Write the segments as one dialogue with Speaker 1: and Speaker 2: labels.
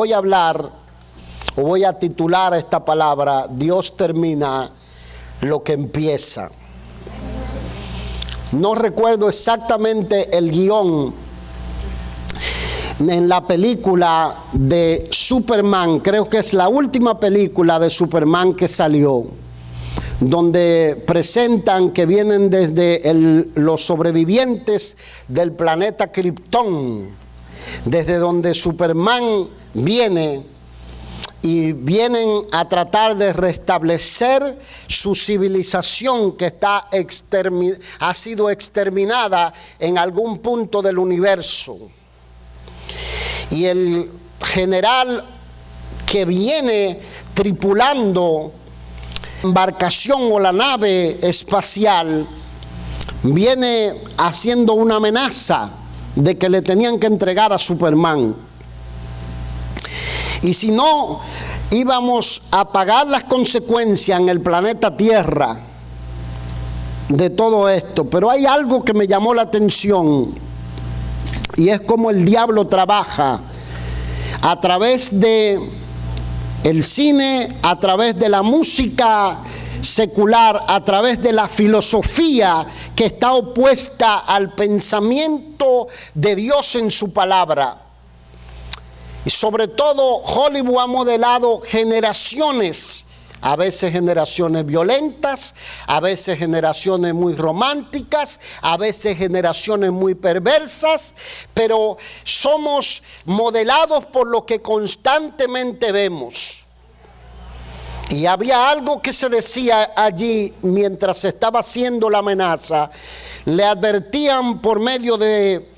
Speaker 1: Voy a hablar o voy a titular esta palabra: Dios termina lo que empieza. No recuerdo exactamente el guión en la película de Superman, creo que es la última película de Superman que salió, donde presentan que vienen desde los sobrevivientes del planeta Krypton, desde donde Superman viene, y vienen a tratar de restablecer su civilización que ha sido exterminada en algún punto del universo. Y el general que viene tripulando la embarcación o la nave espacial viene haciendo una amenaza de que le tenían que entregar a Superman. Y si no, íbamos a pagar las consecuencias en el planeta Tierra de todo esto. Pero hay algo que me llamó la atención, y es cómo el diablo trabaja a través de el cine, a través de la música secular, a través de la filosofía que está opuesta al pensamiento de Dios en su palabra. Y sobre todo Hollywood ha modelado generaciones, a veces generaciones violentas, a veces generaciones muy románticas, a veces generaciones muy perversas, pero somos modelados por lo que constantemente vemos. Y había algo que se decía allí mientras se estaba haciendo la amenaza. Le advertían por medio de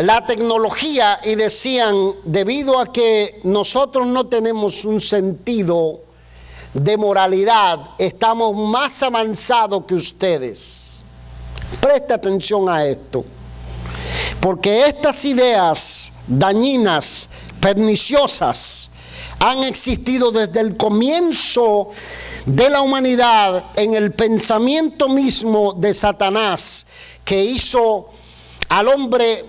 Speaker 1: la tecnología y decían: debido a que nosotros no tenemos un sentido de moralidad, estamos más avanzados que ustedes. Presta atención a esto, porque estas ideas dañinas, perniciosas, han existido desde el comienzo de la humanidad en el pensamiento mismo de Satanás, que hizo al hombre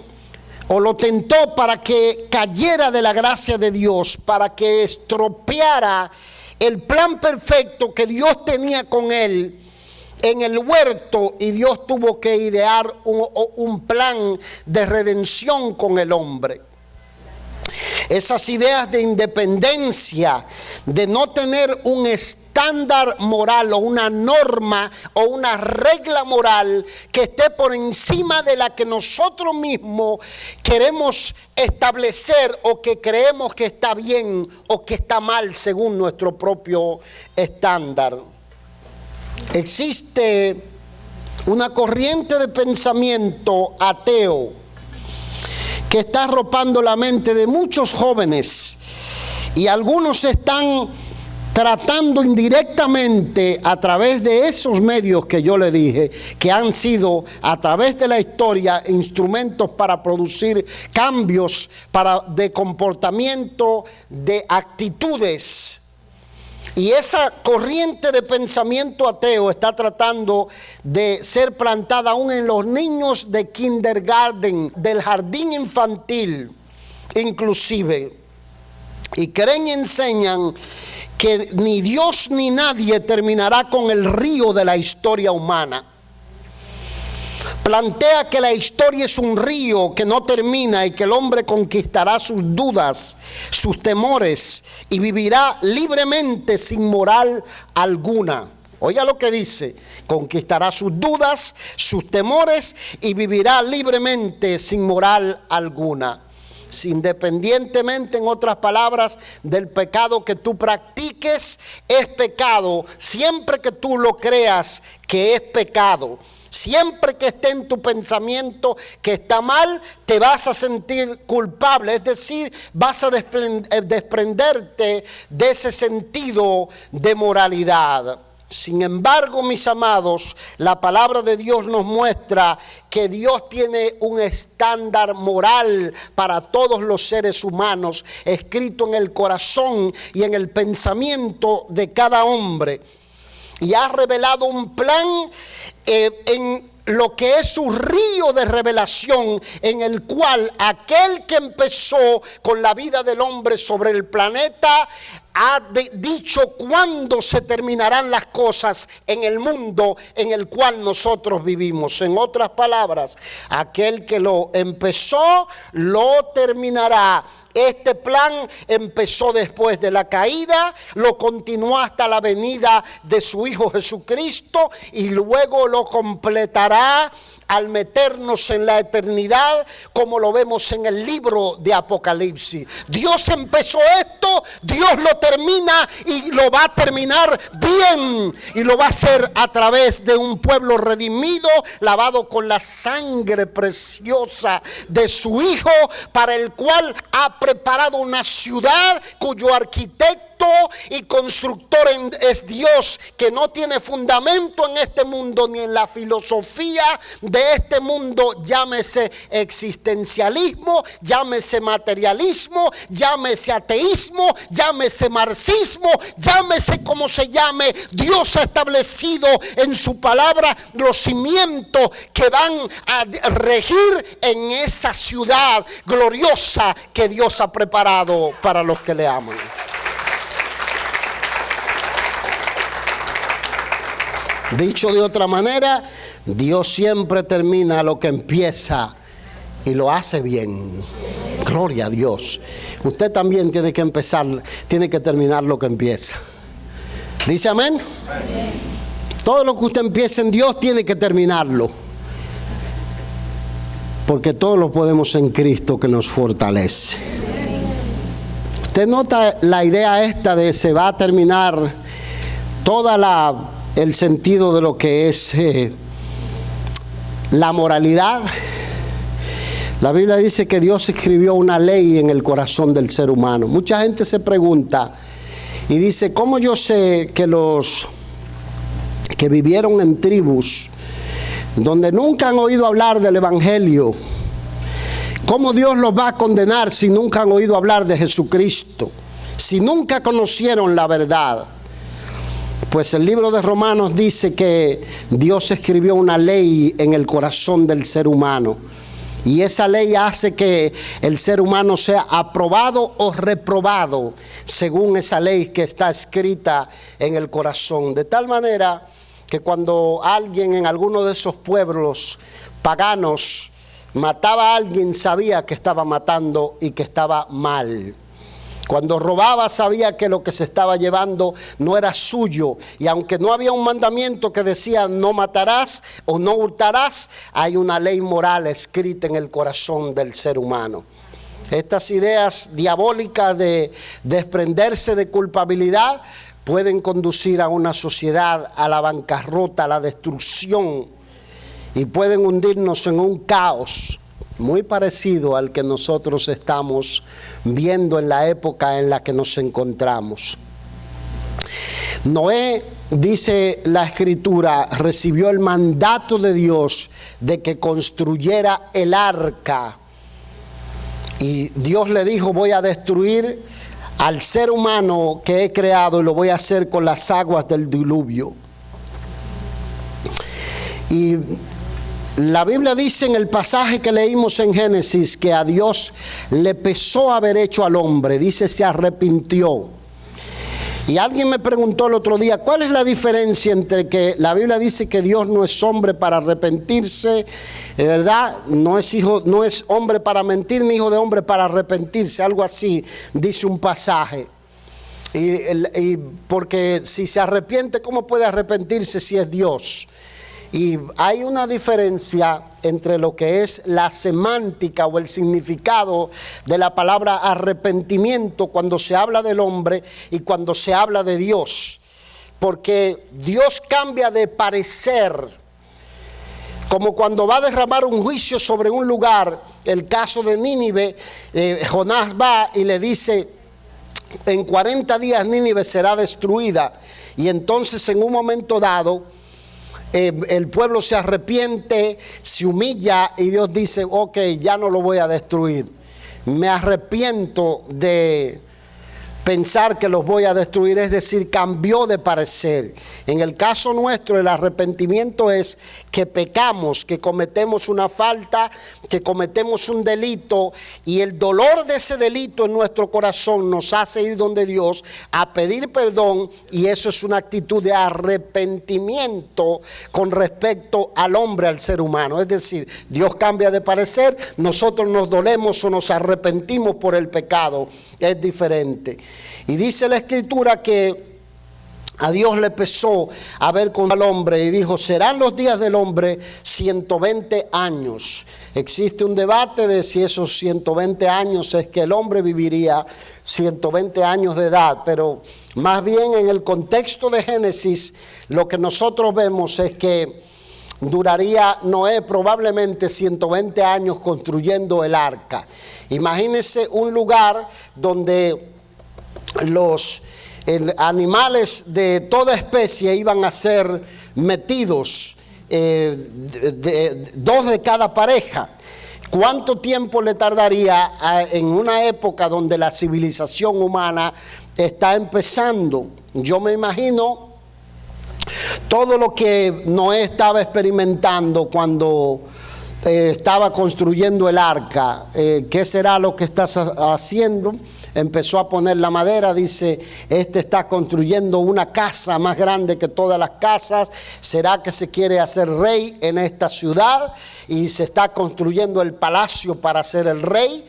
Speaker 1: o lo tentó para que cayera de la gracia de Dios, para que estropeara el plan perfecto que Dios tenía con él en el huerto, y Dios tuvo que idear un plan de redención con el hombre. Esas ideas de independencia, de no tener un estándar moral o una norma o una regla moral que esté por encima de la que nosotros mismos queremos establecer, o que creemos que está bien o que está mal según nuestro propio estándar. Existe una corriente de pensamiento ateo que está arropando la mente de muchos jóvenes, y algunos están tratando indirectamente a través de esos medios que yo le dije, que han sido a través de la historia instrumentos para producir cambios de comportamiento, de actitudes. Y esa corriente de pensamiento ateo está tratando de ser plantada aún en los niños de kindergarten, del jardín infantil inclusive. Y creen y enseñan que ni Dios ni nadie terminará con el río de la historia humana. Plantea que la historia es un río que no termina y que el hombre conquistará sus dudas, sus temores, y vivirá libremente sin moral alguna. Oiga lo que dice: conquistará sus dudas, sus temores, y vivirá libremente sin moral alguna. Independientemente, en otras palabras, del pecado que tú practiques, es pecado siempre que tú lo creas que es pecado. Siempre que esté en tu pensamiento que está mal, te vas a sentir culpable, es decir, vas a desprenderte de ese sentido de moralidad. Sin embargo, mis amados, la palabra de Dios nos muestra que Dios tiene un estándar moral para todos los seres humanos, escrito en el corazón y en el pensamiento de cada hombre. Y ha revelado un plan lo que es un río de revelación en el cual aquel que empezó con la vida del hombre sobre el planeta ha dicho cuándo se terminarán las cosas en el mundo en el cual nosotros vivimos. En otras palabras, aquel que lo empezó, lo terminará. Este plan empezó después de la caída, lo continuó hasta la venida de su Hijo Jesucristo y luego lo completará al meternos en la eternidad, como lo vemos en el libro de Apocalipsis. Dios empezó esto, Dios lo termina y lo va a terminar bien, y lo va a hacer a través de un pueblo redimido, lavado con la sangre preciosa de su Hijo, para el cual ha preparado una ciudad cuyo arquitecto y constructor es Dios, que no tiene fundamento en este mundo ni en la filosofía de este mundo, llámese existencialismo, llámese materialismo, llámese ateísmo, llámese marxismo, llámese como se llame. Dios ha establecido en su palabra los cimientos que van a regir en esa ciudad gloriosa que Dios ha preparado para los que le aman. Dicho de otra manera, Dios siempre termina lo que empieza y lo hace bien. Gloria a Dios. Usted también tiene que empezar, tiene que terminar lo que empieza. ¿Dice amén? Amén. Todo lo que usted empiece en Dios tiene que terminarlo. Porque todo lo podemos en Cristo que nos fortalece. Usted nota la idea esta de se va a terminar toda el sentido de lo que es la moralidad. La Biblia dice que Dios escribió una ley en el corazón del ser humano. Mucha gente se pregunta y dice, ¿cómo yo sé que los que vivieron en tribus donde nunca han oído hablar del Evangelio, cómo Dios los va a condenar si nunca han oído hablar de Jesucristo, si nunca conocieron la verdad? Pues el libro de Romanos dice que Dios escribió una ley en el corazón del ser humano. Y esa ley hace que el ser humano sea aprobado o reprobado según esa ley que está escrita en el corazón. De tal manera que cuando alguien en alguno de esos pueblos paganos mataba a alguien, sabía que estaba matando y que estaba mal. Cuando robaba, sabía que lo que se estaba llevando no era suyo. Y aunque no había un mandamiento que decía no matarás o no hurtarás, hay una ley moral escrita en el corazón del ser humano. Estas ideas diabólicas de desprenderse de culpabilidad pueden conducir a una sociedad a la bancarrota, a la destrucción, y pueden hundirnos en un caos muy parecido al que nosotros estamos viendo en la época en la que nos encontramos. Noé, dice la Escritura, recibió el mandato de Dios de que construyera el arca. Y Dios le dijo, voy a destruir al ser humano que he creado y lo voy a hacer con las aguas del diluvio. Y la Biblia dice en el pasaje que leímos en Génesis que a Dios le pesó haber hecho al hombre, dice se arrepintió. Y alguien me preguntó el otro día, ¿cuál es la diferencia entre que la Biblia dice que Dios no es hombre para arrepentirse, ¿verdad? No es hombre para mentir, ni hijo de hombre para arrepentirse, algo así dice un pasaje. Y porque si se arrepiente, ¿cómo puede arrepentirse si es Dios? Y hay una diferencia entre lo que es la semántica o el significado de la palabra arrepentimiento cuando se habla del hombre y cuando se habla de Dios. Porque Dios cambia de parecer, como cuando va a derramar un juicio sobre un lugar. El caso de Nínive, Jonás va y le dice, en 40 días Nínive será destruida. Y entonces en un momento dado, el pueblo se arrepiente, se humilla y Dios dice, ok, ya no lo voy a destruir. Me arrepiento de pensar que los voy a destruir, es decir, cambió de parecer. En el caso nuestro, el arrepentimiento es que pecamos, que cometemos una falta, que cometemos un delito, y el dolor de ese delito en nuestro corazón nos hace ir donde Dios a pedir perdón, y eso es una actitud de arrepentimiento con respecto al hombre, al ser humano. Es decir, Dios cambia de parecer, nosotros nos dolemos o nos arrepentimos por el pecado. Es diferente. Y dice la Escritura que a Dios le pesó a ver con el hombre y dijo: serán los días del hombre 120 años. Existe un debate de si esos 120 años es que el hombre viviría 120 años de edad, pero más bien en el contexto de Génesis lo que nosotros vemos es que duraría Noé probablemente 120 años construyendo el arca. Imagínense un lugar donde los animales de toda especie iban a ser metidos, dos de cada pareja. ¿Cuánto tiempo le tardaría en una época donde la civilización humana está empezando? Yo me imagino todo lo que Noé estaba experimentando cuando estaba construyendo el arca. ¿Qué será lo que estás haciendo? Empezó a poner la madera, dice: este está construyendo una casa más grande que todas las casas. ¿Será que se quiere hacer rey en esta ciudad? Y se está construyendo el palacio para ser el rey.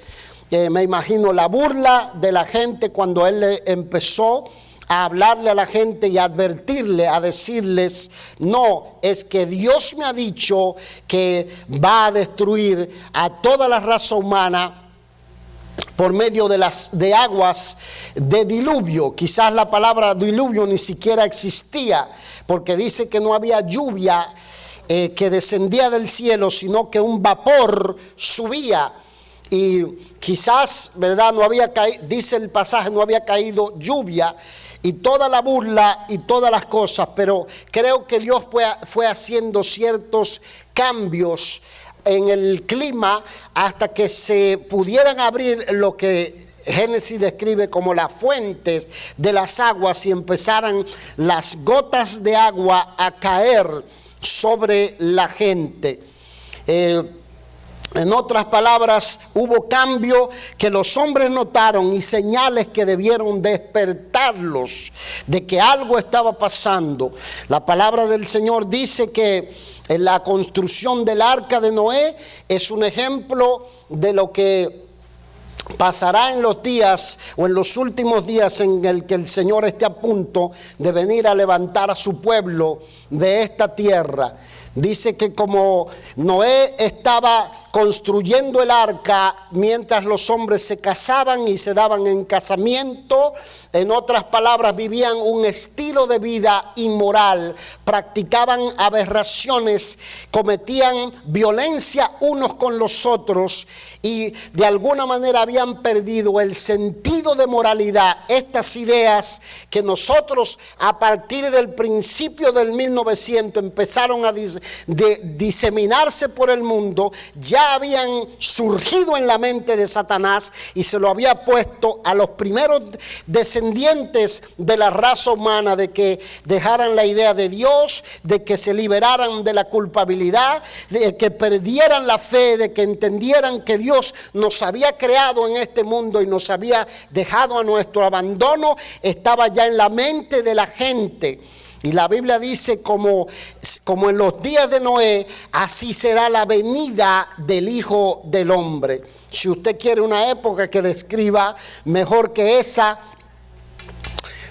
Speaker 1: Me imagino la burla de la gente cuando él empezó a hablarle a la gente y a advertirle, a decirles: no, es que Dios me ha dicho que va a destruir a toda la raza humana por medio de aguas de diluvio. Quizás la palabra diluvio ni siquiera existía, porque dice que no había lluvia que descendía del cielo, sino que un vapor subía. Y quizás, ¿verdad?, no había caído, dice el pasaje, no había caído lluvia, y toda la burla y todas las cosas. Pero creo que Dios fue haciendo ciertos cambios en el clima hasta que se pudieran abrir lo que Génesis describe como las fuentes de las aguas y empezaran las gotas de agua a caer sobre la gente. En otras palabras, hubo cambio que los hombres notaron y señales que debieron despertarlos de que algo estaba pasando. La palabra del Señor dice que en la construcción del arca de Noé es un ejemplo de lo que pasará en los días o en los últimos días en el que el Señor esté a punto de venir a levantar a su pueblo de esta tierra. Dice que como Noé estaba construyendo el arca mientras los hombres se casaban y se daban en casamiento, en otras palabras, vivían un estilo de vida inmoral, practicaban aberraciones, cometían violencia unos con los otros y de alguna manera habían perdido el sentido de moralidad. Estas ideas que nosotros a partir del principio del 1900 empezaron a diseminarse por el mundo, ya habían surgido en la mente de Satanás y se lo había puesto a los primeros descendientes de la raza humana, de que dejaran la idea de Dios, de que se liberaran de la culpabilidad, de que perdieran la fe, de que entendieran que Dios nos había creado en este mundo y nos había dejado a nuestro abandono. Estaba ya en la mente de la gente. Y la Biblia dice como en los días de Noé, así será la venida del Hijo del Hombre. Si usted quiere una época que describa mejor que esa,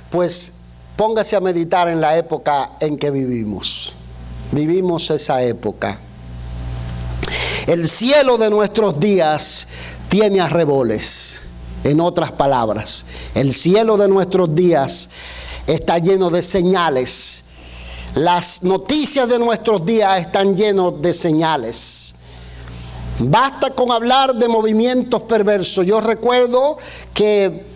Speaker 1: pues póngase a meditar en la época en que vivimos. Vivimos esa época. El cielo de nuestros días tiene arreboles. En otras palabras, el cielo de nuestros días está lleno de señales. Las noticias de nuestros días están llenos de señales. Basta con hablar de movimientos perversos. Yo recuerdo que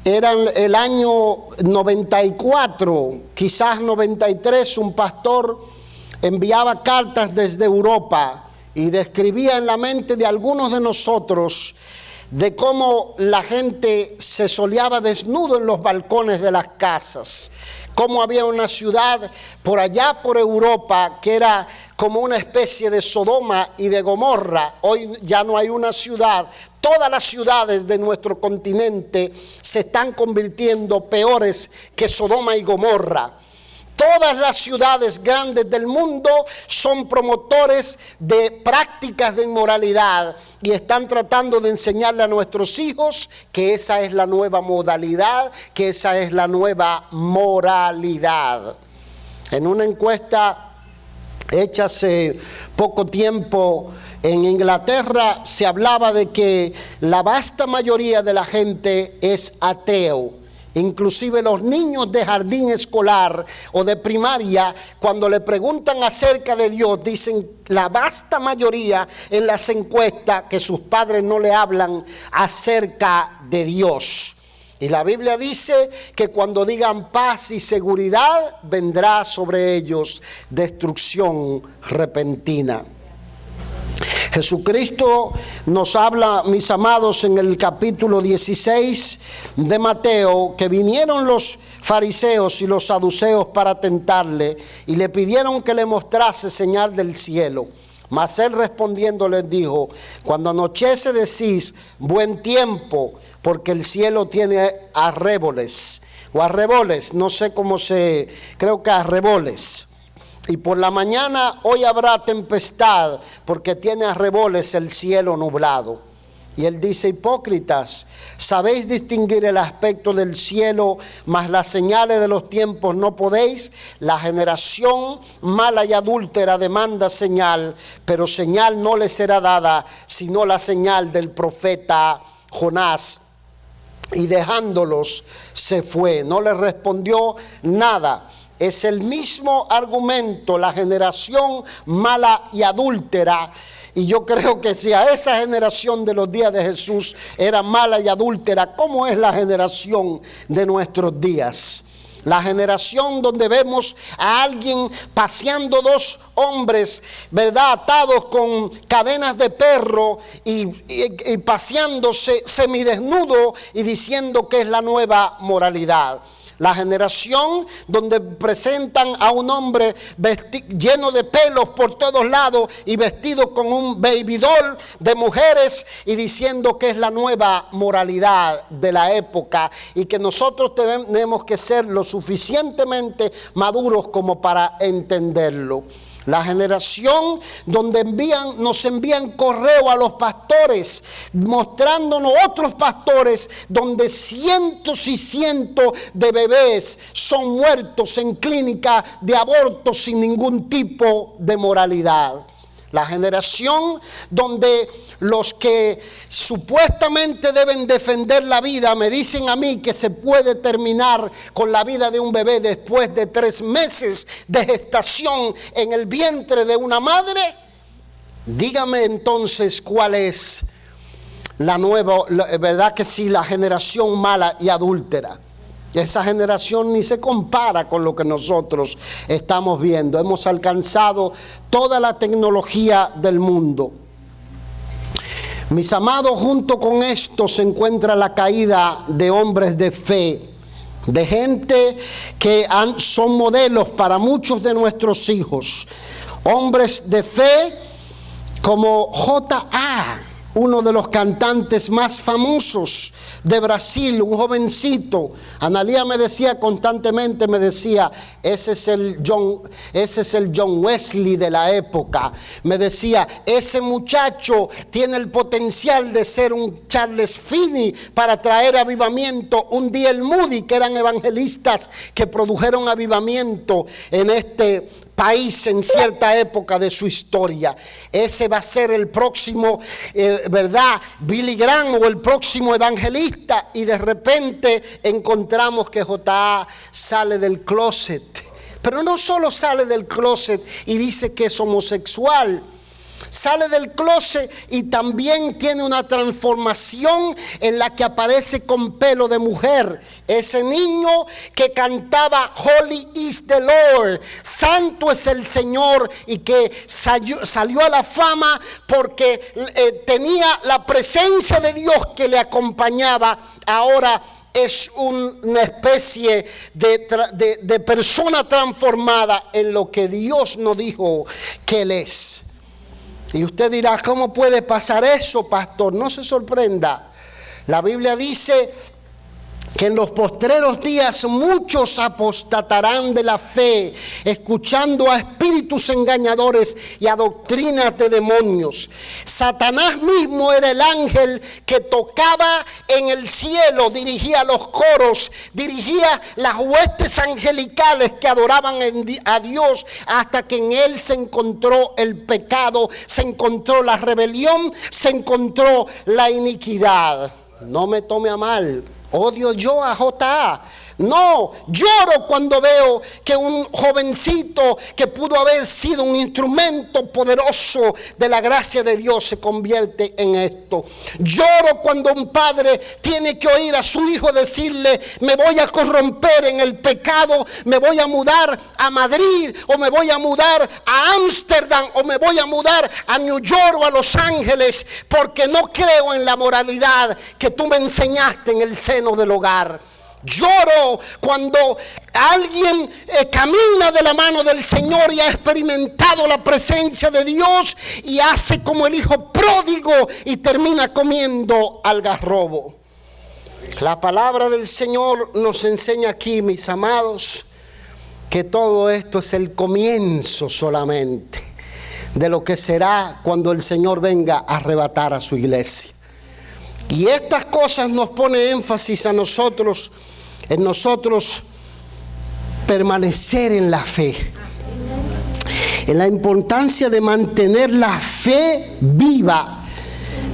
Speaker 1: eran el año 94, quizás 93, un pastor enviaba cartas desde Europa y describía en la mente de algunos de nosotros de cómo la gente se soleaba desnudo en los balcones de las casas, cómo había una ciudad por allá por Europa que era como una especie de Sodoma y de Gomorra. Hoy ya no hay una ciudad. Todas las ciudades de nuestro continente se están convirtiendo peores que Sodoma y Gomorra. Todas las ciudades grandes del mundo son promotores de prácticas de inmoralidad y están tratando de enseñarle a nuestros hijos que esa es la nueva modalidad, que esa es la nueva moralidad. En una encuesta hecha hace poco tiempo en Inglaterra se hablaba de que la vasta mayoría de la gente es ateo. Inclusive los niños de jardín escolar o de primaria, cuando le preguntan acerca de Dios, dicen la vasta mayoría en las encuestas que sus padres no le hablan acerca de Dios. Y la Biblia dice que cuando digan paz y seguridad, vendrá sobre ellos destrucción repentina. Jesucristo nos habla, mis amados, en el capítulo 16 de Mateo, que vinieron los fariseos y los saduceos para tentarle y le pidieron que le mostrase señal del cielo. Mas él respondiendo les dijo: cuando anochece decís buen tiempo, porque el cielo tiene arreboles, o arreboles, no sé cómo creo que arreboles. Y por la mañana hoy habrá tempestad, porque tiene arreboles el cielo nublado. Y él dice: hipócritas, sabéis distinguir el aspecto del cielo, mas las señales de los tiempos no podéis. La generación mala y adúltera demanda señal, pero señal no le será dada, sino la señal del profeta Jonás. Y dejándolos se fue, no le respondió nada. Es el mismo argumento, la generación mala y adúltera. Y yo creo que si a esa generación de los días de Jesús era mala y adúltera, ¿cómo es la generación de nuestros días? La generación donde vemos a alguien paseando dos hombres, ¿verdad?, atados con cadenas de perro y paseándose semidesnudo y diciendo que es la nueva moralidad. La generación donde presentan a un hombre lleno de pelos por todos lados y vestido con un baby doll de mujeres y diciendo que es la nueva moralidad de la época y que nosotros tenemos que ser lo suficientemente maduros como para entenderlo. La generación donde nos envían correo a los pastores, mostrándonos otros pastores donde cientos y cientos de bebés son muertos en clínica de aborto sin ningún tipo de moralidad. La generación donde los que supuestamente deben defender la vida me dicen a mí que se puede terminar con la vida de un bebé después de 3 meses de gestación en el vientre de una madre. Dígame entonces cuál es la nueva, ¿verdad que sí? La generación mala y adúltera. Esa generación ni se compara con lo que nosotros estamos viendo. Hemos alcanzado toda la tecnología del mundo. Mis amados, junto con esto se encuentra la caída de hombres de fe, de gente que son modelos para muchos de nuestros hijos. Hombres de fe como J.A., uno de los cantantes más famosos de Brasil, un jovencito. Analía me decía constantemente, ese es el John Wesley de la época. Me decía, ese muchacho tiene el potencial de ser un Charles Finney para traer avivamiento. Un D.L. Moody, que eran evangelistas que produjeron avivamiento en este país en cierta época de su historia. Ese va a ser el próximo, ¿verdad?, Billy Graham, o el próximo evangelista. Y de repente encontramos que J.A. sale del closet. Pero no solo sale del closet y dice que es homosexual, sale del closet y también tiene una transformación en la que aparece con pelo de mujer. Ese niño que cantaba Holy is the Lord, santo es el Señor, y que salió a la fama porque tenía la presencia de Dios que le acompañaba, ahora es una especie de persona transformada en lo que Dios nos dijo que Él es. Y usted dirá, ¿cómo puede pasar eso, pastor? No se sorprenda. La Biblia dice que en los postreros días muchos apostatarán de la fe, escuchando a espíritus engañadores y a doctrinas de demonios. Satanás mismo era el ángel que tocaba en el cielo, dirigía los coros, dirigía las huestes angelicales que adoraban a Dios, hasta que en él se encontró el pecado, se encontró la rebelión, se encontró la iniquidad. No me tome a mal. Odio yo a J.A. No, lloro cuando veo que un jovencito que pudo haber sido un instrumento poderoso de la gracia de Dios se convierte en esto. Lloro cuando un padre tiene que oír a su hijo decirle: me voy a corromper en el pecado, me voy a mudar a Madrid, o me voy a mudar a Ámsterdam, o me voy a mudar a New York o a Los Ángeles, porque no creo en la moralidad que tú me enseñaste en el seno del hogar. Lloro cuando alguien camina de la mano del Señor y ha experimentado la presencia de Dios y hace como el hijo pródigo y termina comiendo algarrobo. La palabra del Señor nos enseña aquí, mis amados, que todo esto es el comienzo solamente de lo que será cuando el Señor venga a arrebatar a su iglesia. Y estas cosas nos pone énfasis a nosotros, en nosotros permanecer en la fe, en la importancia de mantener la fe viva,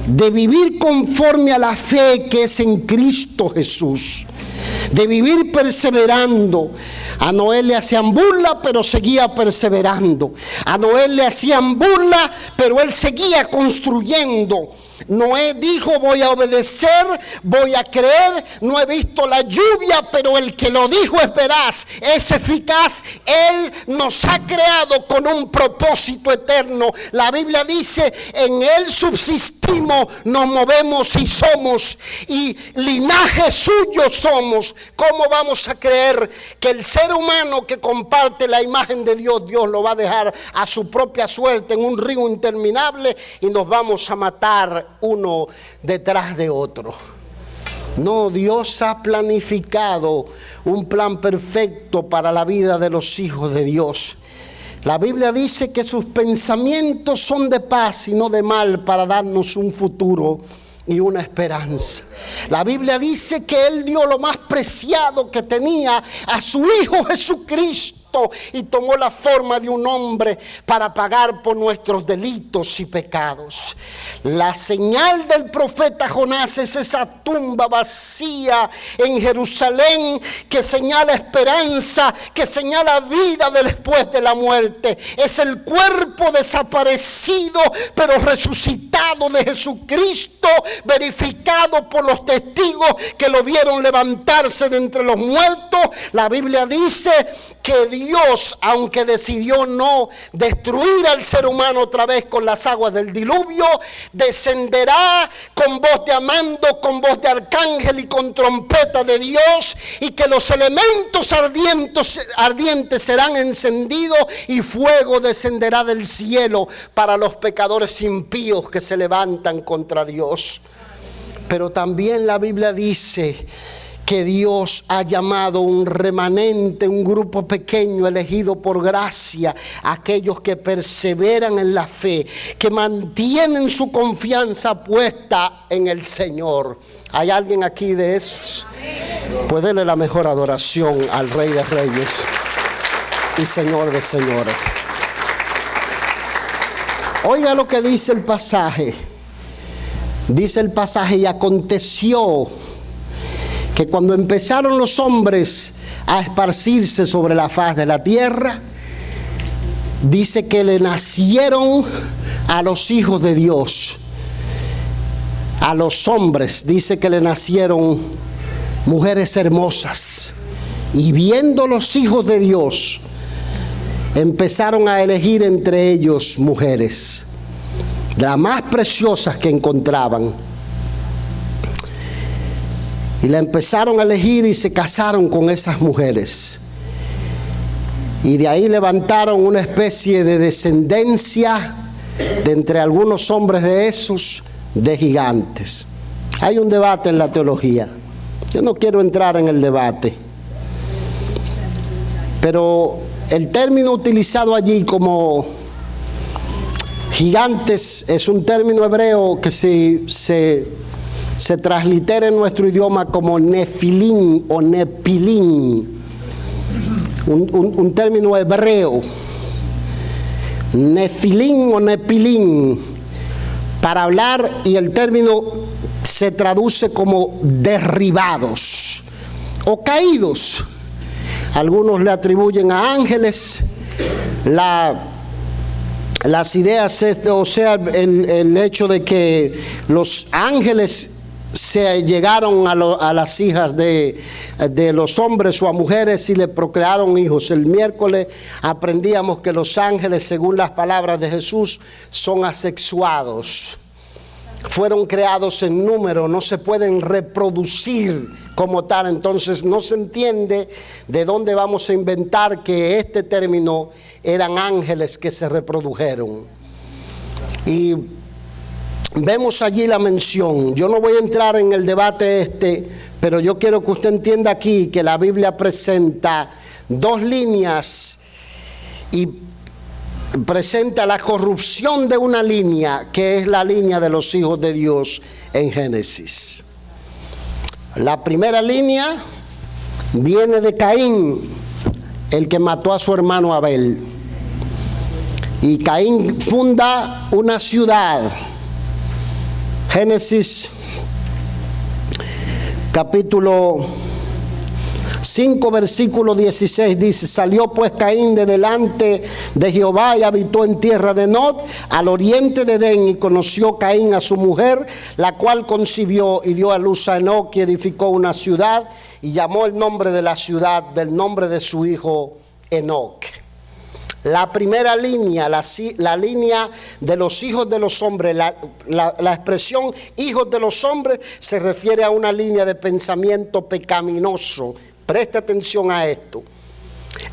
Speaker 1: de vivir conforme a la fe que es en Cristo Jesús, de vivir perseverando. A Noé le hacían burla, pero seguía perseverando. A Noé le hacían burla, pero él seguía construyendo. Noé dijo: voy a obedecer, voy a creer. No he visto la lluvia, pero el que lo dijo es veraz, es eficaz. Él nos ha creado con un propósito eterno. La Biblia dice: en él subsistimos, nos movemos y somos, y linaje suyo somos. ¿Cómo vamos a creer que el ser humano que comparte la imagen de Dios, Dios lo va a dejar a su propia suerte en un río interminable y nos vamos a matar uno detrás de otro? No, Dios ha planificado un plan perfecto para la vida de los hijos de Dios. La Biblia dice que sus pensamientos son de paz y no de mal, para darnos un futuro y una esperanza. La Biblia dice que Él dio lo más preciado que tenía, a su Hijo Jesucristo, y tomó la forma de un hombre para pagar por nuestros delitos y pecados. La señal del profeta Jonás es esa tumba vacía en Jerusalén que señala esperanza, que señala vida después de la muerte. Es el cuerpo desaparecido pero resucitado de Jesucristo, verificado por los testigos que lo vieron levantarse de entre los muertos. La Biblia dice que Dios, aunque decidió no destruir al ser humano otra vez con las aguas del diluvio, descenderá con voz de mando, con voz de arcángel y con trompeta de Dios, y que los elementos ardientes serán encendidos y fuego descenderá del cielo para los pecadores impíos que se levantan contra Dios. Pero también la Biblia dice que Dios ha llamado un remanente, un grupo pequeño elegido por gracia, aquellos que perseveran en la fe, que mantienen su confianza puesta en el Señor. ¿Hay alguien aquí de esos? Pues denle la mejor adoración al Rey de Reyes y Señor de Señores. Oiga lo que dice el pasaje. Dice el pasaje: y aconteció que cuando empezaron los hombres a esparcirse sobre la faz de la tierra, dice que le nacieron a los hijos de Dios, a los hombres, dice que le nacieron mujeres hermosas. Y viendo los hijos de Dios, empezaron a elegir entre ellos mujeres, las más preciosas que encontraban. Y la empezaron a elegir y se casaron con esas mujeres. Y de ahí levantaron una especie de descendencia de entre algunos hombres de esos, de gigantes. Hay un debate en la teología. Yo no quiero entrar en el debate. Pero el término utilizado allí como gigantes es un término hebreo que se translitera en nuestro idioma como nefilín o nepilín, un término hebreo, nefilín o nepilín, para hablar, y el término se traduce como derribados o caídos. Algunos le atribuyen a ángeles las ideas, o sea, el hecho de que los ángeles se llegaron a las hijas de los hombres o a mujeres y le procrearon hijos. El miércoles aprendíamos que los ángeles, según las palabras de Jesús, son asexuados. Fueron creados en número, no se pueden reproducir como tal. Entonces no se entiende de dónde vamos a inventar que este término eran ángeles que se reprodujeron. Y vemos allí la mención. Yo no voy a entrar en el debate pero yo quiero que usted entienda aquí que la Biblia presenta dos líneas y presenta la corrupción de una línea, que es la línea de los hijos de Dios en Génesis. La primera línea viene de Caín, el que mató a su hermano Abel. Y Caín funda una ciudad. Génesis capítulo 5 versículo 16 dice: salió pues Caín de delante de Jehová y habitó en tierra de Nod, al oriente de Edén, y conoció Caín a su mujer, la cual concibió y dio a luz a Enoc, y edificó una ciudad y llamó el nombre de la ciudad del nombre de su hijo Enoc. La primera línea, la línea de los hijos de los hombres, la expresión hijos de los hombres se refiere a una línea de pensamiento pecaminoso. Preste atención a esto.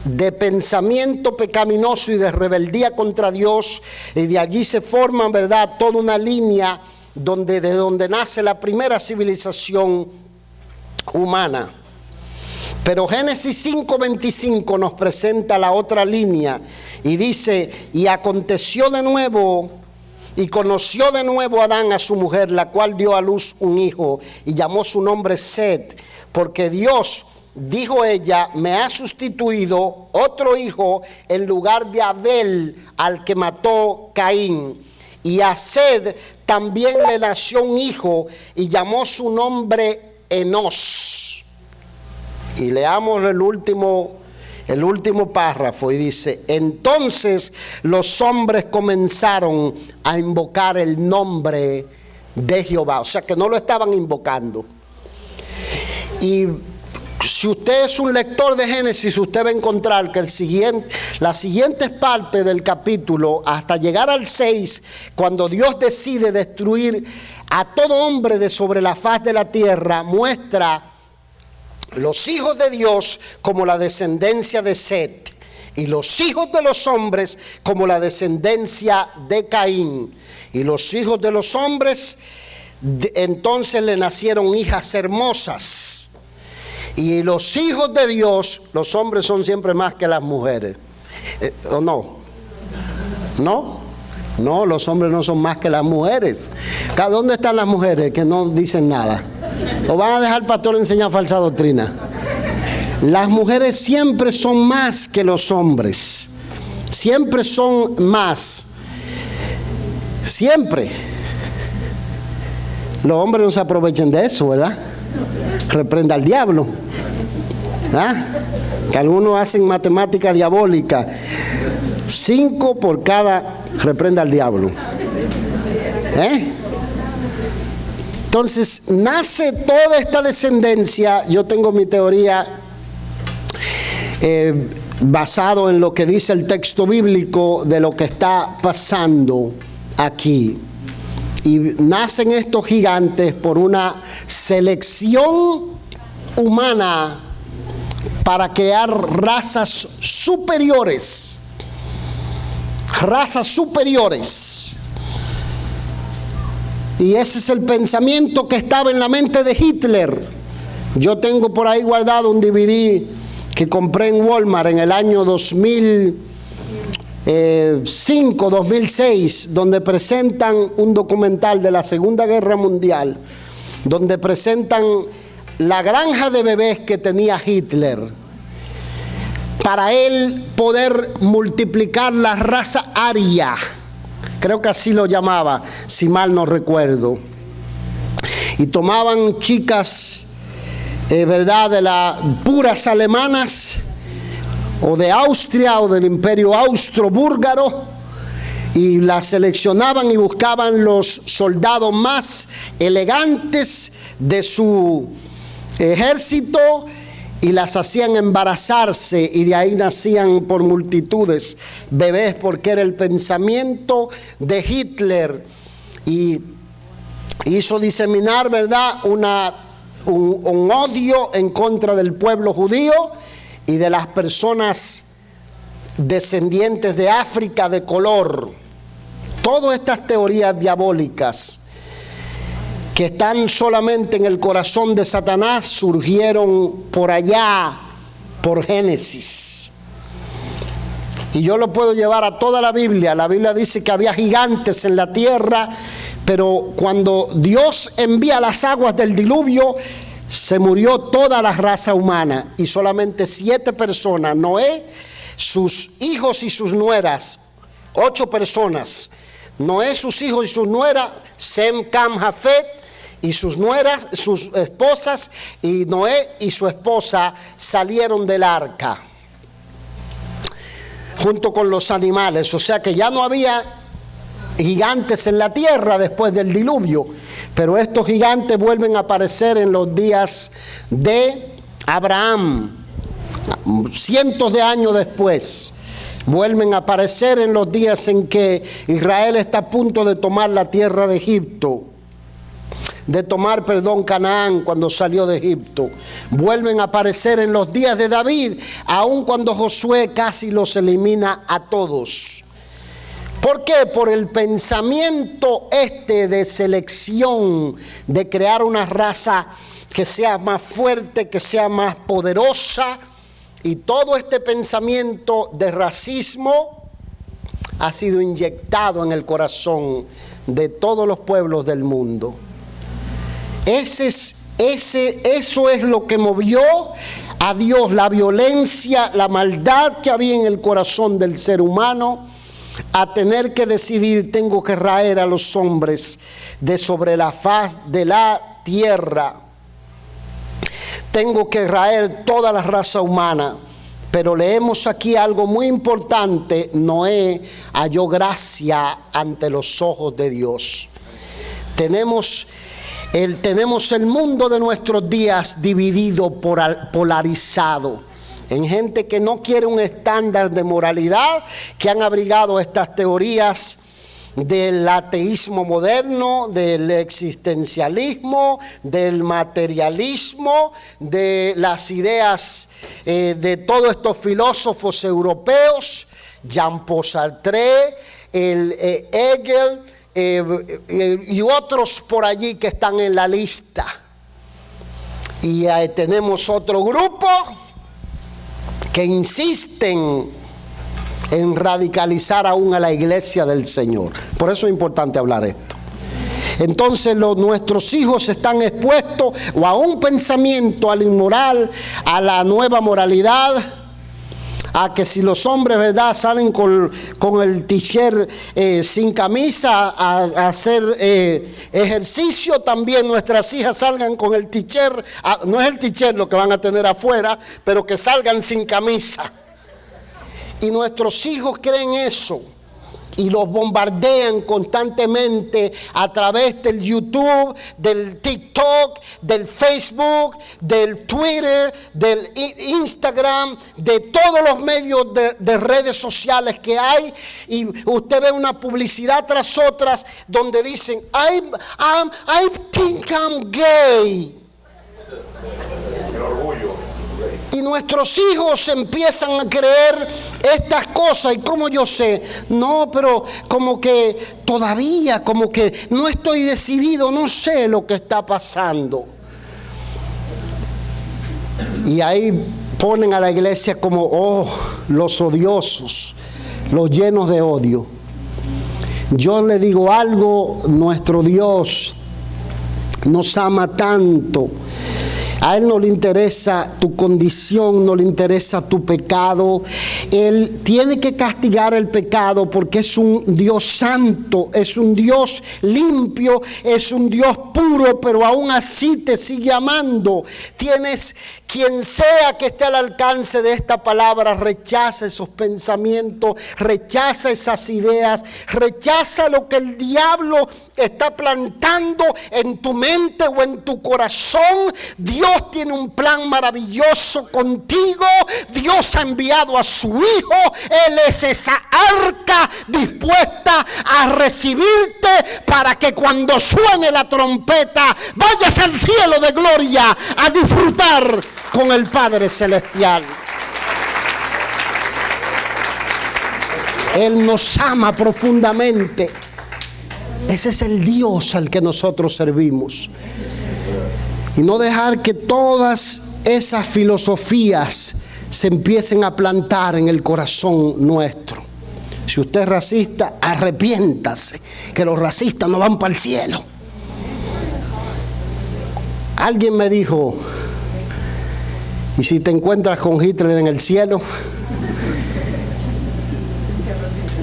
Speaker 1: De pensamiento pecaminoso y de rebeldía contra Dios, y de allí se forma, ¿verdad?, toda una línea de donde nace la primera civilización humana. Pero Génesis 5:25 nos presenta la otra línea y dice: y aconteció de nuevo, y conoció de nuevo Adán a su mujer, la cual dio a luz un hijo, y llamó su nombre Set, porque Dios, dijo ella, me ha sustituido otro hijo en lugar de Abel, al que mató Caín. Y a Set también le nació un hijo, y llamó su nombre Enos. Y leamos el último párrafo y dice: entonces los hombres comenzaron a invocar el nombre de Jehová. O sea que no lo estaban invocando. Y si usted es un lector de Génesis, usted va a encontrar que las siguientes partes del capítulo, hasta llegar al 6, cuando Dios decide destruir a todo hombre de sobre la faz de la tierra, muestra los hijos de Dios como la descendencia de Set, y los hijos de los hombres como la descendencia de Caín. Y los hijos de los hombres, entonces le nacieron hijas hermosas. Y los hijos de Dios, los hombres son siempre más que las mujeres. ¿O no? ¿No? No, los hombres no son más que las mujeres. ¿Dónde están las mujeres que no dicen nada? ¿O van a dejar al pastor enseñar falsa doctrina? Las mujeres siempre son más que los hombres. Siempre son más. Siempre. Los hombres no se aprovechen de eso, ¿verdad? Reprenda al diablo. ¿Ah? Que algunos hacen matemática diabólica. 5 por cada, reprenda al diablo. Entonces nace toda esta descendencia. Yo tengo mi teoría basado en lo que dice el texto bíblico de lo que está pasando aquí. Y nacen estos gigantes por una selección humana para crear razas superiores. Razas superiores. Y ese es el pensamiento que estaba en la mente de Hitler. Yo tengo por ahí guardado un DVD que compré en Walmart en el año 2005, 2006, donde presentan un documental de la Segunda Guerra Mundial, donde presentan la granja de bebés que tenía Hitler para él poder multiplicar la raza aria. Creo que así lo llamaba, si mal no recuerdo. Y tomaban chicas, ¿verdad?, de las puras alemanas, o de Austria, o del Imperio Austro-Búlgaro, y las seleccionaban y buscaban los soldados más elegantes de su ejército, y las hacían embarazarse, y de ahí nacían por multitudes bebés, porque era el pensamiento de Hitler, y hizo diseminar, ¿verdad?, un odio en contra del pueblo judío y de las personas descendientes de África de color. Todas estas teorías diabólicas que están solamente en el corazón de Satanás surgieron por allá, por Génesis. Y yo lo puedo llevar a toda la Biblia. La Biblia dice que había gigantes en la tierra, pero cuando Dios envía las aguas del diluvio, se murió toda la raza humana y solamente 7 personas, Noé, sus hijos y sus nueras, 8 personas, Noé, sus hijos y sus nueras, Sem, Cam, Jafet, y sus nueras, sus esposas, y Noé y su esposa salieron del arca junto con los animales. O sea que ya no había gigantes en la tierra después del diluvio, pero estos gigantes vuelven a aparecer en los días de Abraham, cientos de años después. Vuelven a aparecer en los días en que Israel está a punto de tomar la tierra de Egipto, Canaán, cuando salió de Egipto. Vuelven a aparecer en los días de David, aun cuando Josué casi los elimina a todos. ¿Por qué? Por el pensamiento de selección, de crear una raza que sea más fuerte, que sea más poderosa, y todo este pensamiento de racismo ha sido inyectado en el corazón de todos los pueblos del mundo. Eso es lo que movió a Dios, la violencia, la maldad que había en el corazón del ser humano, a tener que decidir: tengo que raer a los hombres de sobre la faz de la tierra, tengo que raer toda la raza humana. Pero leemos aquí algo muy importante: Noé halló gracia ante los ojos de Dios. Tenemos el mundo de nuestros días dividido, polarizado, en gente que no quiere un estándar de moralidad, que han abrigado estas teorías del ateísmo moderno, del existencialismo, del materialismo, de las ideas de todos estos filósofos europeos, Jean-Paul Sartre, Hegel, y otros por allí que están en la lista. Y tenemos otro grupo que insisten en radicalizar aún a la iglesia del Señor. Por eso es importante hablar esto. Entonces nuestros hijos están expuestos o a un pensamiento, al inmoral, a la nueva moralidad, a que si los hombres, ¿verdad?, salen con el t-shirt sin camisa a hacer ejercicio, también nuestras hijas salgan con el t-shirt, no es el t-shirt lo que van a tener afuera, pero que salgan sin camisa. Y nuestros hijos creen eso. y los bombardean constantemente a través del YouTube, del TikTok, del Facebook, del Twitter, del Instagram, de todos los medios de redes sociales que hay, y usted ve una publicidad tras otras donde dicen I think I'm gay. Y nuestros hijos empiezan a creer estas cosas. ¿Y cómo yo sé? No, pero como que todavía, como que no estoy decidido, no sé lo que está pasando. Y ahí ponen a la iglesia como, los odiosos, los llenos de odio. Yo le digo algo, nuestro Dios nos ama tanto. A Él no le interesa tu condición, no le interesa tu pecado. Él tiene que castigar el pecado porque es un Dios santo, es un Dios limpio, es un Dios puro, pero aún así te sigue amando. Tienes, quien sea que esté al alcance de esta palabra, rechaza esos pensamientos, rechaza esas ideas, rechaza lo que el diablo está plantando en tu mente o en tu corazón. Dios tiene un plan maravilloso contigo. Dios ha enviado a su Hijo. Él es esa arca dispuesta a recibirte para que cuando suene la trompeta vayas al cielo de gloria a disfrutar con el Padre Celestial. Él nos ama profundamente. Ese es el Dios al que nosotros servimos. Y no dejar que todas esas filosofías se empiecen a plantar en el corazón nuestro. Si usted es racista, arrepiéntase, que los racistas no van para el cielo. Alguien me dijo, ¿y si te encuentras con Hitler en el cielo?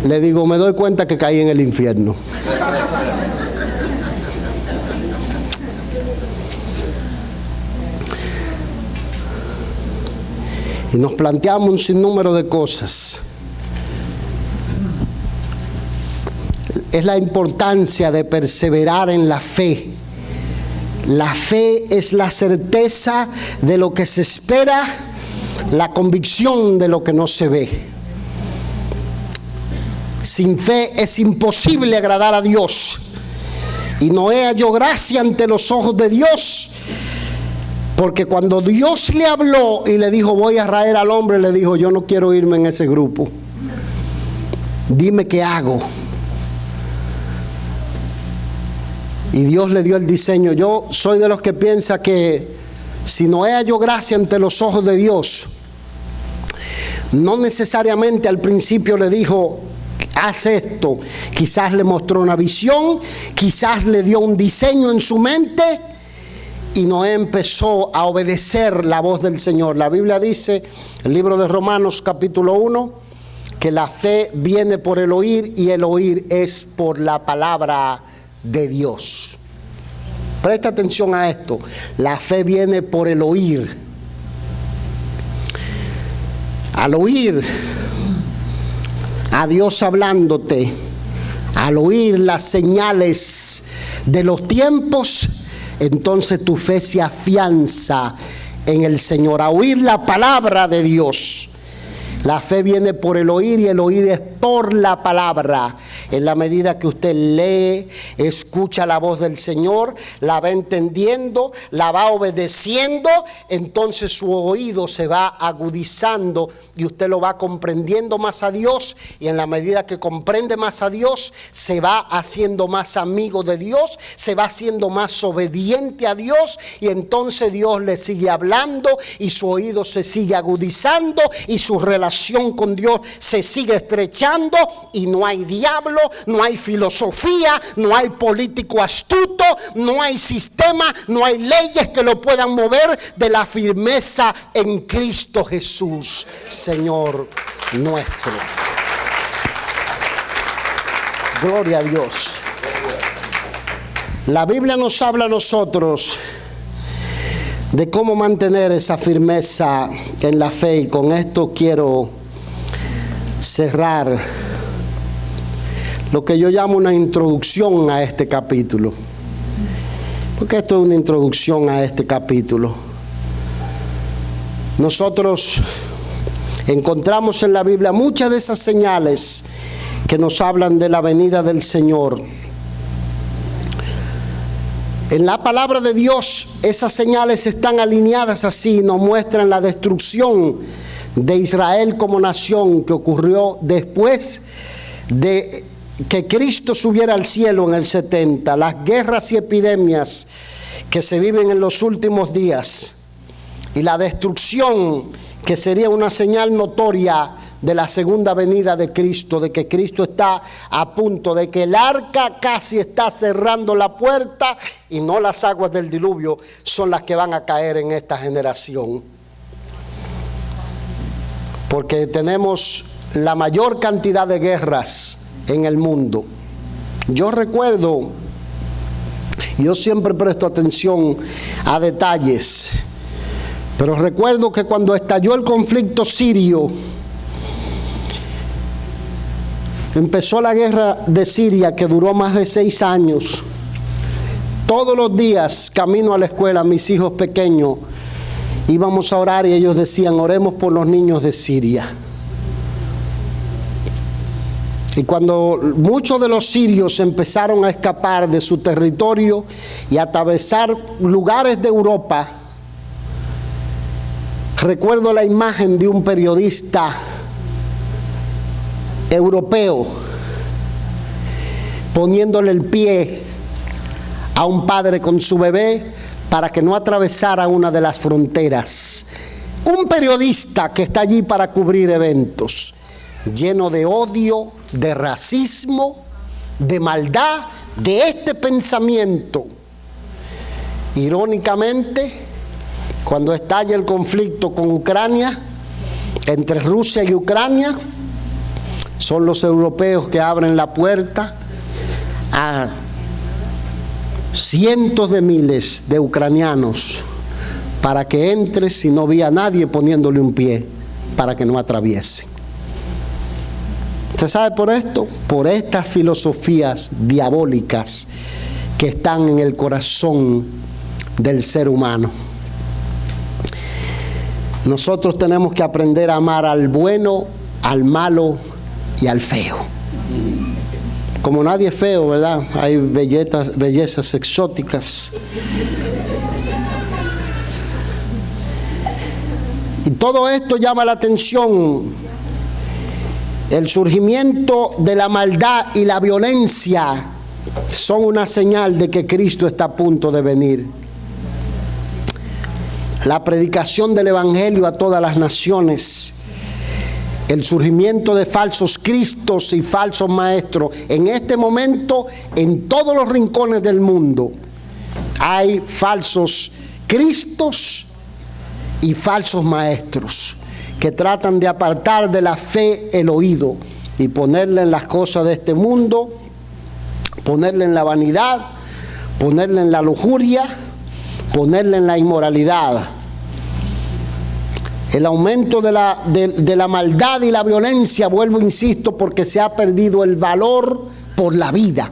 Speaker 1: Le digo, me doy cuenta que caí en el infierno. Y nos planteamos un sinnúmero de cosas. Es la importancia de perseverar en la fe. La fe es la certeza de lo que se espera, la convicción de lo que no se ve. Sin fe es imposible agradar a Dios. Y Noé halló gracia ante los ojos de Dios, porque cuando Dios le habló y le dijo, voy a raer al hombre, le dijo, yo no quiero irme en ese grupo. Dime qué hago. Y Dios le dio el diseño. Yo soy de los que piensa que si Noé halló gracia ante los ojos de Dios, no necesariamente al principio le dijo, haz esto. Quizás le mostró una visión, quizás le dio un diseño en su mente, y Noé empezó a obedecer la voz del Señor. La Biblia dice, el libro de Romanos capítulo 1, que la fe viene por el oír y el oír es por la palabra de Dios. Presta atención a esto. La fe viene por el oír. Al oír a Dios hablándote, al oír las señales de los tiempos, entonces tu fe se afianza en el Señor. A oír la palabra de Dios. La fe viene por el oír y el oír es por la palabra. En la medida que usted lee, escucha la voz del Señor, la va entendiendo, la va obedeciendo, entonces su oído se va agudizando y usted lo va comprendiendo más a Dios, y en la medida que comprende más a Dios, se va haciendo más amigo de Dios, se va haciendo más obediente a Dios, y entonces Dios le sigue hablando y su oído se sigue agudizando y su relación con Dios se sigue estrechando, y no hay diablo, no hay filosofía, no hay político astuto, no hay sistema, no hay leyes que lo puedan mover de la firmeza en Cristo Jesús, Señor nuestro. Gloria a Dios. La Biblia nos habla a nosotros de cómo mantener esa firmeza en la fe, y con esto quiero cerrar. lo que yo llamo una introducción a este capítulo. Porque esto es una introducción a este capítulo. Nosotros encontramos en la Biblia muchas de esas señales que nos hablan de la venida del Señor. En la palabra de Dios, esas señales están alineadas así, nos muestran la destrucción de Israel como nación que ocurrió después de que Cristo subiera al cielo en el 70, las guerras y epidemias que se viven en los últimos días y la destrucción que sería una señal notoria de la segunda venida de Cristo, de que Cristo está a punto, de que el arca casi está cerrando la puerta y no las aguas del diluvio son las que van a caer en esta generación. Porque tenemos la mayor cantidad de guerras en el mundo. Yo recuerdo, yo siempre presto atención a detalles, pero recuerdo que cuando estalló el conflicto sirio, empezó la guerra de Siria que duró más de 6 años. Todos los días, camino a la escuela, mis hijos pequeños, íbamos a orar y ellos decían, oremos por los niños de Siria. Y cuando muchos de los sirios empezaron a escapar de su territorio y a atravesar lugares de Europa, recuerdo la imagen de un periodista europeo poniéndole el pie a un padre con su bebé para que no atravesara una de las fronteras. Un periodista que está allí para cubrir eventos, lleno de odio, de racismo, de maldad, de este pensamiento. Irónicamente, cuando estalla el conflicto con Ucrania, entre Rusia y Ucrania, son los europeos que abren la puerta a cientos de miles de ucranianos para que entre, si no había nadie poniéndole un pie para que no atraviese. ¿Usted sabe por esto? Por estas filosofías diabólicas que están en el corazón del ser humano. Nosotros tenemos que aprender a amar al bueno, al malo y al feo. Como nadie es feo, ¿verdad? Hay bellezas exóticas. Y todo esto llama la atención. El surgimiento de la maldad y la violencia son una señal de que Cristo está a punto de venir. La predicación del Evangelio a todas las naciones, el surgimiento de falsos cristos y falsos maestros. En este momento, en todos los rincones del mundo, hay falsos cristos y falsos maestros que tratan de apartar de la fe el oído y ponerle en las cosas de este mundo, ponerle en la vanidad, ponerle en la lujuria, ponerle en la inmoralidad. El aumento de la maldad y la violencia, vuelvo, insisto, porque se ha perdido el valor por la vida.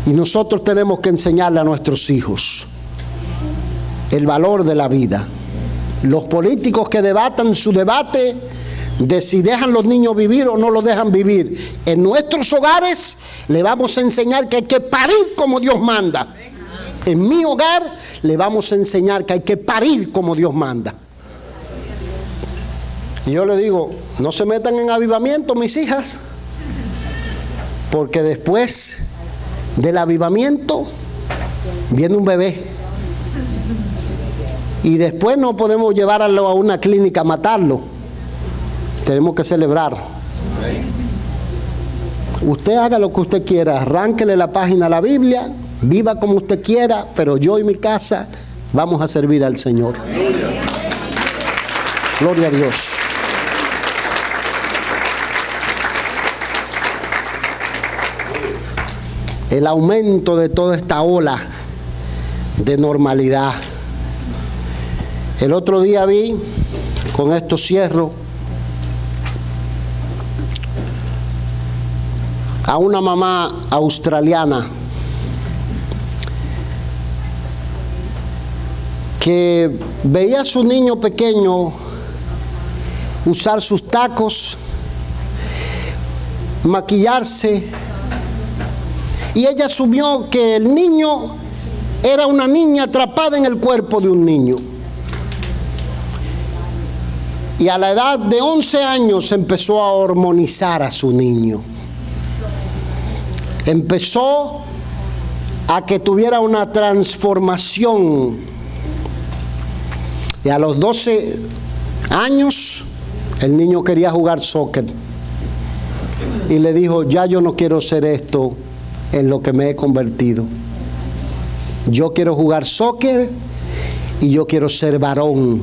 Speaker 1: Y nosotros tenemos que enseñarle a nuestros hijos el valor de la vida. Los políticos que debatan su debate de si dejan los niños vivir o no los dejan vivir, en nuestros hogares le vamos a enseñar que hay que parir como Dios manda. En mi hogar le vamos a enseñar que hay que parir como Dios manda. Y yo le digo, no se metan en avivamiento, mis hijas, porque después del avivamiento viene un bebé. Y después no podemos llevarlo a una clínica a matarlo. Tenemos que celebrar. Usted haga lo que usted quiera, arránquele la página a la Biblia, viva como usted quiera, pero yo y mi casa vamos a servir al Señor. Gloria a Dios. El aumento de toda esta ola de normalidad. El otro día vi, con esto cierro, a una mamá australiana que veía a su niño pequeño usar sus tacos, maquillarse, y ella asumió que el niño era una niña atrapada en el cuerpo de un niño. Y a la edad de 11 años empezó a hormonizar a su niño. Empezó a que tuviera una transformación. Y a los 12 años, el niño quería jugar soccer. Y le dijo, ya yo no quiero ser esto en lo que me he convertido. Yo quiero jugar soccer y yo quiero ser varón.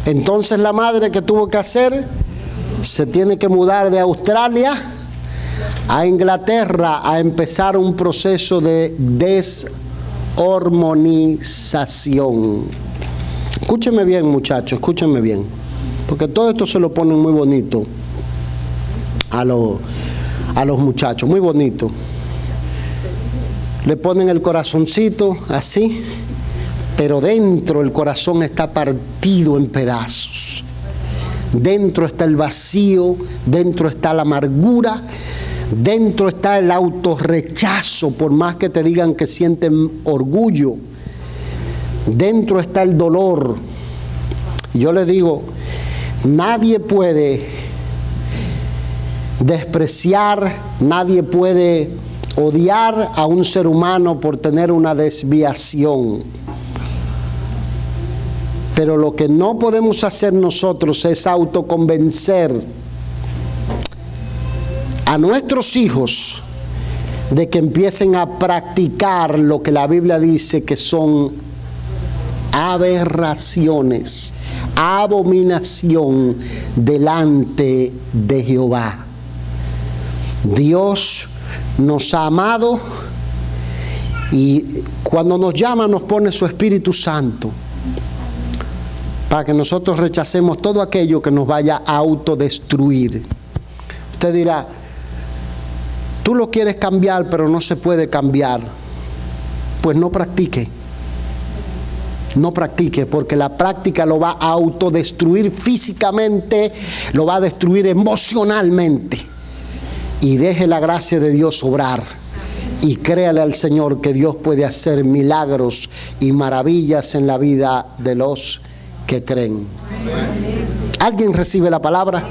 Speaker 1: Entonces la madre, ¿qué tuvo que hacer? Se tiene que mudar de Australia a Inglaterra a empezar un proceso de deshormonización. Escúchenme bien, muchachos, escúchenme bien, porque todo esto se lo ponen muy bonito a los muchachos, muy bonito. Le ponen el corazoncito así, pero dentro el corazón está partido en pedazos. Dentro está el vacío, dentro está la amargura, dentro está el autorrechazo, por más que te digan que sienten orgullo. Dentro está el dolor. Yo le digo, nadie puede despreciar, nadie puede odiar a un ser humano por tener una desviación. Pero lo que no podemos hacer nosotros es autoconvencer a nuestros hijos de que empiecen a practicar lo que la Biblia dice que son aberraciones, abominación delante de Jehová. Dios nos ha amado y cuando nos llama nos pone su Espíritu Santo para que nosotros rechacemos todo aquello que nos vaya a autodestruir. Usted dirá, tú lo quieres cambiar, pero no se puede cambiar. Pues no practique. No practique, porque la práctica lo va a autodestruir físicamente, lo va a destruir emocionalmente. Y deje la gracia de Dios obrar. Y créale al Señor que Dios puede hacer milagros y maravillas en la vida de los que creen. ¿Alguien recibe la palabra?